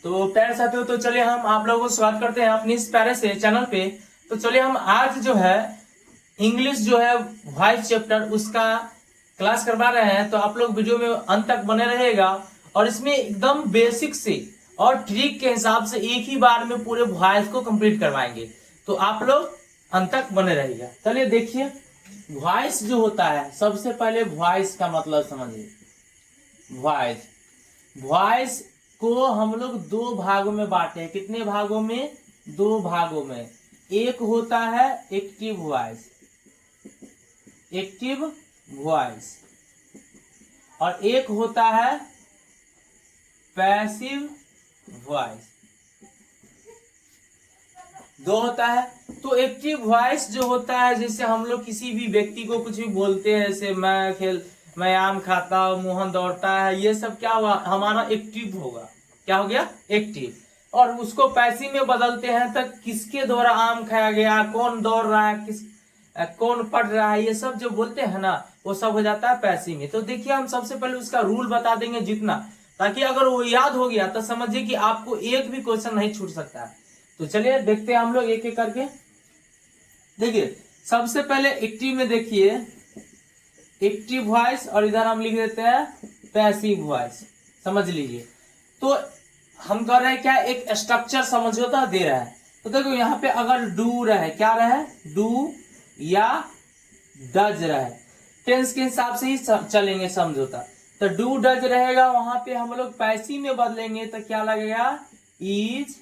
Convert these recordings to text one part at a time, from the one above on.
तो प्यारे साथियों, तो चलिए हम आप लोगों को स्वागत करते हैं अपनी इस प्यारे से चैनल पे। तो चलिए हम आज जो है इंग्लिश जो है वॉइस चैप्टर उसका क्लास करवा रहे हैं। तो आप लोग वीडियो में अंत तक बने रहेगा और इसमें एकदम बेसिक से और ट्रिक के हिसाब से एक ही बार में पूरे वॉइस को कंप्लीट करवाएंगे। तो आप लोग अंत तक बने रहिएगा। चलिए देखिए, वॉइस जो होता है, सबसे पहले वॉइस का मतलब समझिए। वॉइस को हम लोग दो भागों में बांटे हैं। कितने भागों में? दो भागों में। एक होता है एक्टिव वॉइस और एक होता है पैसिव वॉइस। दो होता है। तो एक्टिव वॉइस जो होता है, जैसे हम लोग किसी भी व्यक्ति को कुछ भी बोलते हैं, जैसे मैं आम खाता हूँ, मोहन दौड़ता है, ये सब क्या हुआ? हमारा एक्टिव होगा। क्या हो गया? एक्टिव। और उसको पैसिव में बदलते हैं तो किसके द्वारा आम खाया गया, कौन दौड़ रहा है, कौन पढ़ रहा है, ये सब जो बोलते हैं ना, वो सब हो जाता है पैसिव में। तो देखिए, हम सबसे पहले उसका रूल बता देंगे जितना, ताकि अगर वो याद हो गया तो समझिए कि आपको एक भी क्वेश्चन नहीं छूट सकता है। तो चलिए देखते हैं हम लोग एक एक करके। देखिए, सबसे पहले एक्टिव में देखिए, एक्टिव वॉइस और इधर हम लिख देते हैं पैसिव वॉइस। समझ लीजिए। तो हम कर रहे हैं क्या, एक स्ट्रक्चर समझौता दे रहा है। तो देखो यहाँ पे अगर डू रहे, क्या रहे? डू या डज रहे, टेंस के हिसाब से ही चलेंगे समझौता। तो डू डज रहेगा, वहां पे हम लोग पैसिव में बदलेंगे तो क्या लगेगा? Is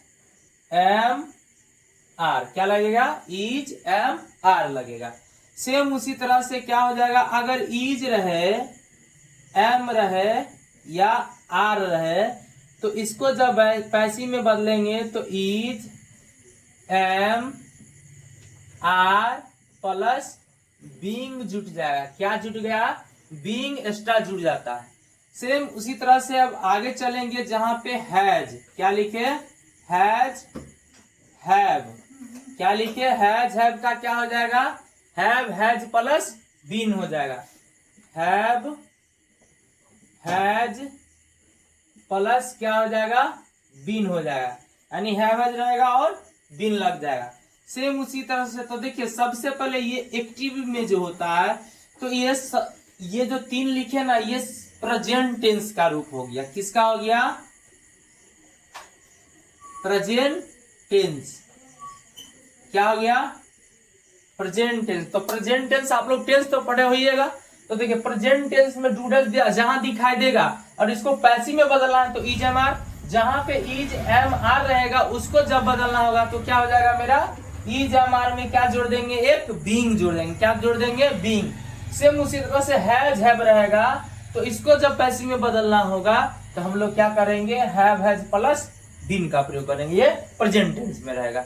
am are. क्या लगेगा? इज एम आर लगेगा। सेम उसी तरह से क्या हो जाएगा, अगर इज रहे, एम रहे या आर रहे, तो इसको जब पैसिव में बदलेंगे तो is am are plus being जुट जाएगा। क्या जुट गया? बीइंग एक्स्ट्रा जुट जाता है। सेम उसी तरह से अब आगे चलेंगे, जहां पे हैज, क्या लिखे? Has have. क्या लिखे? हैज हैव का क्या हो जाएगा? हैव हैज प्लस बीन हो जाएगा। हैव हैज प्लस क्या हो जाएगा? बीन हो जाएगा। यानी हैव हैज रहेगा और बीन लग जाएगा। सेम उसी तरह से। तो देखिए, सबसे पहले ये एक्टिव में जो होता है, तो ये जो तीन लिखे ना, ये प्रेजेंट टेंस का रूप हो गया। किसका हो गया? Present tense. क्या हो गया? Present tense. तो प्रेजेंट टेंस, आप लोग टेंस तो पढ़े होइएगा। तो देखिए, प्रेजेंट टेंस में डूडल जहां दिखाई देगा और इसको पैसिव में बदलना है तो इज एम आर। जहां पे इज एम आर रहेगा उसको जब बदलना होगा तो क्या हो जाएगा मेरा? इज एम आर में क्या जोड़ देंगे? एक बीइंग जोड़ देंगे। क्या जोड़ देंगे? बीइंग। सेम उसी तरह से हैज हैव रहेगा, तो इसको जब पैसिव में बदलना होगा तो हम लोग क्या करेंगे? हैव हैज प्लस बीन का प्रयोग करेंगे। ये प्रेजेंट टेंस में रहेगा।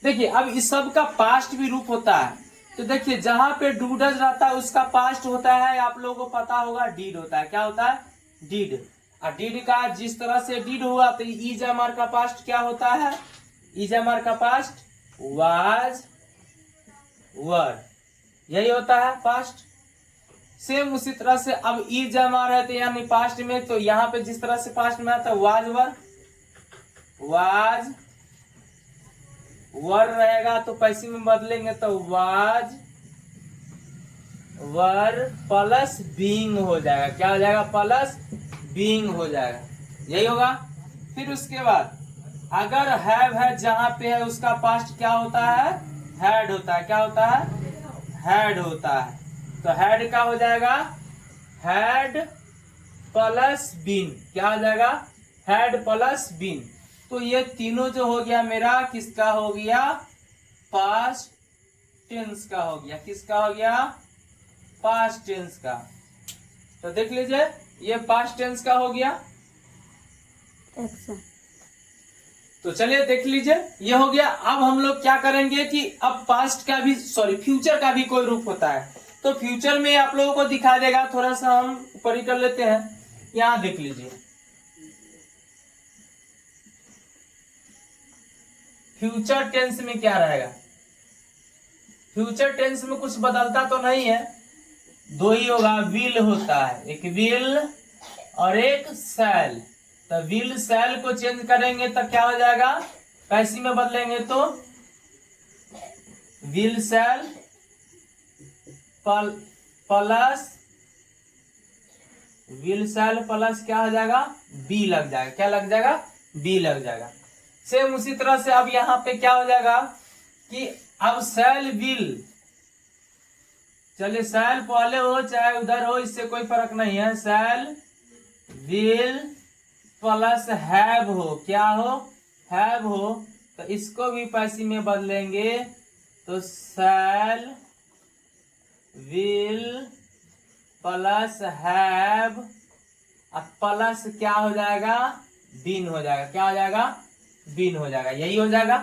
देखिए, अब इस सब का पास्ट भी रूप होता है। तो देखिए, जहां पे डू डज रहता है उसका पास्ट होता है, आप लोगों को पता होगा, डीड होता है। क्या होता है? डीड। और डीड का जिस तरह से डीड हुआ, तो इज एम आर का पास्ट क्या होता है? इज एम आर का पास्ट वाज वर, यही होता है पास्ट। सेम उसी तरह से अब इज एम आर है तो यानी पास्ट में, तो यहाँ पे जिस तरह से पास्ट में आता है वाज वर, वाज वर रहेगा, तो पैसिव में बदलेंगे तो वाज वर प्लस बीइंग हो जाएगा। क्या हो जाएगा? प्लस बीइंग हो जाएगा। यही होगा। फिर उसके बाद अगर हैव है, जहां पे है उसका पास्ट क्या होता है? हैड होता है। क्या होता है? हैड होता है। तो हैड का हो जाएगा हैड प्लस बीन। क्या हो जाएगा? Had plus been. तो ये तीनों जो हो गया मेरा, किसका हो गया? पास्ट टेंस का हो गया। किसका हो गया? पास्ट टेंस का। तो देख लीजिए, ये पास्ट टेंस का हो गया। तो चलिए देख लीजिए, ये हो गया। अब हम लोग क्या करेंगे कि अब पास्ट का भी, फ्यूचर का भी कोई रूप होता है। तो फ्यूचर में आप लोगों को दिखा देगा, थोड़ा सा हम ऊपर ही कर लेते हैं। यहां देख लीजिए, फ्यूचर टेंस में क्या रहेगा? फ्यूचर टेंस में कुछ बदलता तो नहीं है, दो ही होगा। विल होता है, एक विल और एक शैल। तो विल शैल को चेंज करेंगे तो क्या हो जाएगा, पैसी में बदलेंगे तो will shell plus will shell plus क्या हो जाएगा, बी लग जाएगा। क्या लग जाएगा, बी लग जाएगा। सेम उसी तरह से अब यहाँ पे क्या हो जाएगा कि अब शैल विल, चलिए शैल पहले हो चाहे उधर हो इससे कोई फर्क नहीं है, शैल विल प्लस हैव हो, क्या हो, हैव हो, तो इसको भी पैसी में बदलेंगे तो शैल विल प्लस हैव प्लस क्या हो जाएगा, बीन हो जाएगा। क्या हो जाएगा, बीन हो जाएगा। यही हो जाएगा,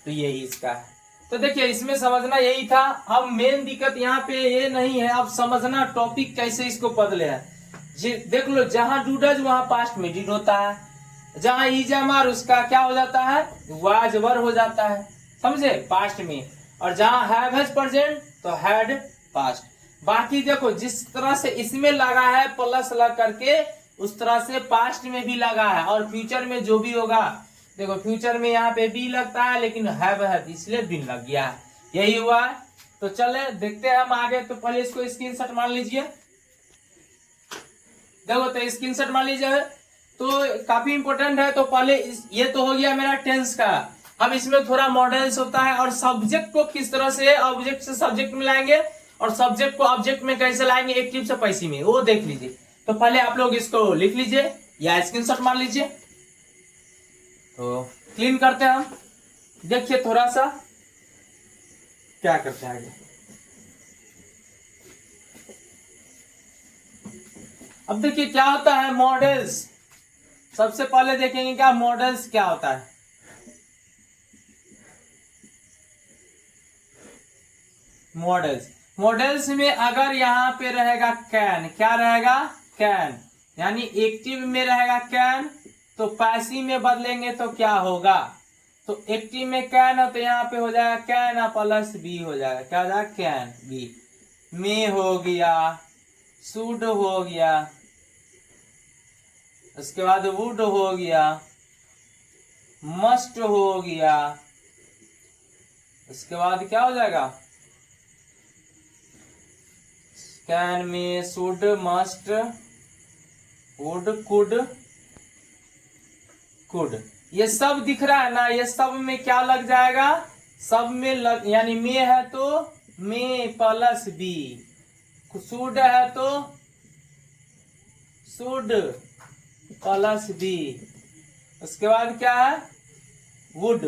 तो यही इसका है। तो देखिए इसमें समझना यही था। अब मेन दिक्कत यहाँ पे ये नहीं है, अब समझना टॉपिक कैसे इसको बदले है। जी देख लो, जहां डू डज वहां पास्ट में डिड होता है, जहां इज एम आर उसका क्या हो जाता है, वाज वर हो जाता है, समझे, पास्ट में। और जहां हैव हैज प्रेजेंट तो हैड पास्ट। बाकी देखो जिस तरह से इसमें लगा है प्लस लग करके, उस तरह से पास्ट में भी लगा है। और फ्यूचर में जो भी होगा, देखो फ्यूचर में यहाँ पे बी लगता है लेकिन हैव है इसलिए बिन लग गया है, यही हुआ है। तो चले देखते हैं हम आगे। तो पहले इसको स्क्रीनशॉट मान लीजिए। देखो तो स्क्रीनशॉट मान लीजिए, तो काफी इंपॉर्टेंट है। तो पहले ये तो हो गया मेरा टेंस का। अब इसमें थोड़ा मॉडल्स होता है, और सब्जेक्ट को किस तरह से ऑब्जेक्ट से सब्जेक्ट में लाएंगे और सब्जेक्ट को ऑब्जेक्ट में कैसे लाएंगे एक्टिव से पैसिव में, वो देख लीजिए। तो पहले आप लोग इसको लिख लीजिए या स्क्रीनशॉट मान लीजिए। तो क्लीन करते हैं हम, देखिए थोड़ा सा क्या करते हैं आगे। अब देखिए क्या होता है मॉडल्स। सबसे पहले देखेंगे क्या मॉडल्स क्या होता है। मॉडल्स में अगर यहाँ पे रहेगा कैन, क्या रहेगा, कैन, यानी एक्टिव में रहेगा कैन, तो पैसिव में बदलेंगे तो क्या होगा, तो एक्टिव में कैन है तो यहाँ पे हो जाएगा कैन प्लस बी हो जाएगा। क्या हो जाएगा, कैन बी। में हो गया, शुड हो गया, उसके बाद वुड हो गया, मस्ट हो गया, उसके बाद क्या हो जाएगा, कैन में शुड मस्ट वुड कुड, ये सब दिख रहा है ना। ये सब में क्या लग जाएगा, सब में लग, यानी में है तो में प्लस बी, शुड है तो शुड प्लस बी, उसके बाद क्या है वुड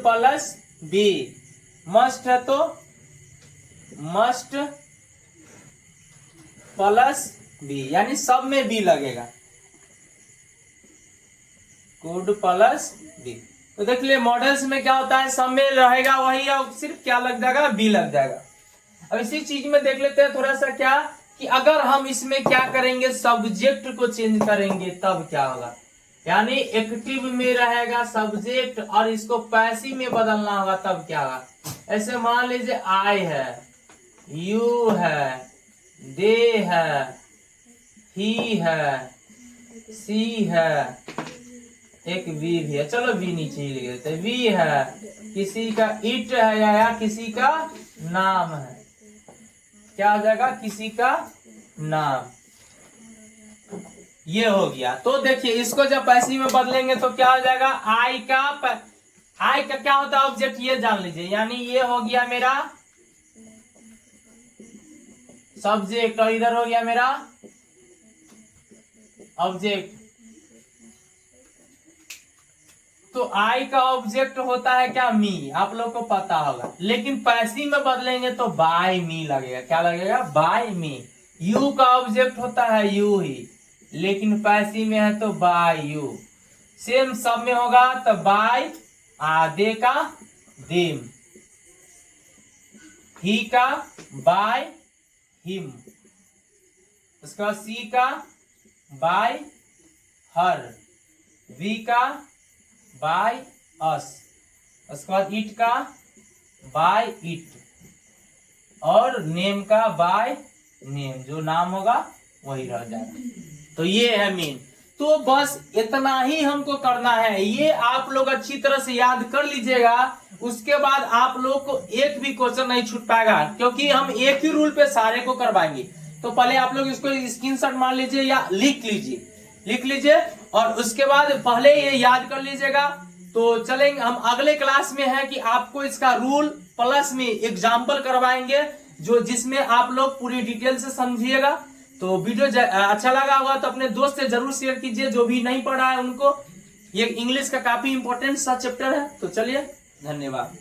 प्लस बी, मस्ट है तो मस्ट प्लस बी, यानी सब में बी लगेगा, गुड प्लस बी। तो देख लिए मॉडल्स में क्या होता है, सब में रहेगा वही, और सिर्फ क्या लग जाएगा, बी लग जाएगा। अब इसी चीज में देख लेते हैं थोड़ा सा क्या, कि अगर हम इसमें क्या करेंगे, सब्जेक्ट को चेंज करेंगे तब क्या होगा, यानी एक्टिव में रहेगा सब्जेक्ट और इसको पैसिव में बदलना होगा तब क्या होगा। ऐसे मान लीजिए आई है, यू है, दे है, ही है, सी है, एक वी भी है, चलो वी नीचे ही लिख देते, वी है, किसी का इट है या किसी का नाम है, क्या हो जाएगा, किसी का नाम, ये हो गया। तो देखिए इसको जब पैसिव में बदलेंगे तो क्या हो जाएगा, आई का क्या होता है ऑब्जेक्ट, ये जान लीजिए, यानी ये हो गया मेरा सब्जेक्ट और इधर हो गया मेरा ऑब्जेक्ट। तो आई का ऑब्जेक्ट होता है क्या, मी, आप लोग को पता होगा, लेकिन पैसिव में बदलेंगे तो बाय मी लगेगा। क्या लगेगा, बाय मी। यू का ऑब्जेक्ट होता है यू ही, लेकिन पैसिव में है तो बाय यू। सेम सब में होगा तो बाय आधे का देम, ही का बाय हिम, उसके बाद सी का बाय हर, वी का बाय अस, उसके बाद इट का बाय इट, और नेम का बाय नेम, जो नाम होगा वही रह जाएगा। तो ये है मीन। तो बस इतना ही हमको करना है, ये आप लोग अच्छी तरह से याद कर लीजिएगा। उसके बाद आप लोग को एक भी क्वेश्चन नहीं छूट पाएगा, क्योंकि हम एक ही रूल पे सारे को करवाएंगे। तो पहले आप लोग इसको स्क्रीनशॉट मार लीजिए या लिख लीजिए और उसके बाद पहले ये याद कर लीजिएगा। तो चलेंगे हम अगले क्लास में है कि आपको इसका रूल प्लस में एग्जाम्पल करवाएंगे, जो जिसमें आप लोग पूरी डिटेल से समझिएगा। तो वीडियो अच्छा लगा होगा तो अपने दोस्त से जरूर शेयर कीजिए, जो भी नहीं पढ़ा है उनको। ये इंग्लिश का काफी इंपॉर्टेंट सा चैप्टर है। तो चलिए, धन्यवाद।